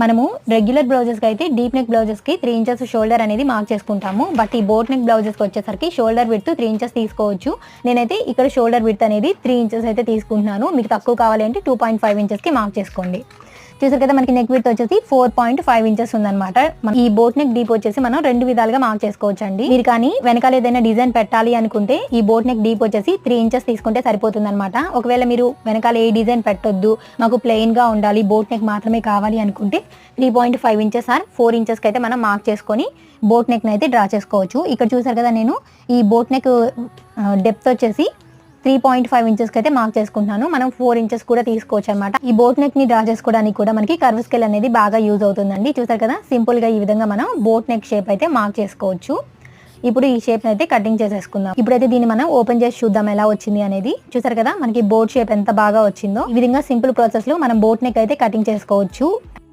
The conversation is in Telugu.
మనము రెగ్యులర్ బ్లౌజెస్కి అయితే డీప్ నెక్ బ్లౌజెస్కి 3 ఇంచెస్ షోల్డర్ అనేది మార్క్ చేసుకుంటాము. బట్ ఈ బోట్ నెక్ బ్లౌజెస్కి వచ్చేసరికి షోల్డర్ విడ్త్ 3 ఇంచెస్ తీసుకోవచ్చు. నేనైతే ఇక్కడ షోల్డర్ విడ్త్ అనేది 3 ఇంచెస్ అయితే తీసుకుంటున్నాను. మీకు తక్కువ కావాలి అంటే 2.5 ఇంచెస్కి మార్క్ చేసుకోండి. చూసారు కదా, మనకి నెక్ విడ్త్ వచ్చేసి 4.5 ఇంచెస్ ఉందన్నమాట. ఈ బోట్ నెక్ డీప్ వచ్చేసి మనం 2 విధాలుగా మార్క్ చేసుకోవచ్చు అండి. మీరు కానీ వెనకాల ఏదైనా డిజైన్ పెట్టాలి అనుకుంటే ఈ బోట్ నెక్ డీప్ వచ్చేసి 3 ఇంచెస్ తీసుకుంటే సరిపోతుంది అనమాట. ఒకవేళ మీరు వెనకాల ఏ డిజైన్ పెట్టొద్దు, మాకు ప్లెయిన్ గా ఉండాలి, బోట్ నెక్ మాత్రమే కావాలి అనుకుంటే 3.5 ఇంచెస్ ఆర్ 4 ఇంచెస్కి అయితే మనం మార్క్ చేసుకొని బోట్ నెక్ అయితే డ్రా చేసుకోవచ్చు. ఇక్కడ చూసారు కదా, నేను ఈ బోట్ నెక్ డెప్త్ వచ్చేసి 3.5 ఇంచెస్కి అయితే మార్క్ చేసుకుంటున్నాను. మనం 4 ఇంచెస్ కూడా తీసుకోవచ్చు అనమాట. ఈ బోట్ నెక్ ని డ్రా చేసుకోవడానికి కూడా మనకి కర్వ్ స్కేల్ అనేది బాగా యూజ్ అవుతుందండి. చూసారు కదా, సింపుల్ గా ఈ విధంగా మనం బోట్ నెక్ షేప్ అయితే మార్క్ చేసుకోవచ్చు. ఇప్పుడు ఈ షేప్ అయితే కటింగ్ చేసేసుకుందాం. ఇప్పుడైతే దీన్ని మనం ఓపెన్ చేసి చూద్దాం ఎలా వచ్చింది అనేది. చూసారు కదా, మనకి బోట్ షేప్ ఎంత బాగా వచ్చిందో. ఈ విధంగా సింపుల్ ప్రాసెస్ లో మనం బోట్ నెక్ అయితే కటింగ్ చేసుకోవచ్చు.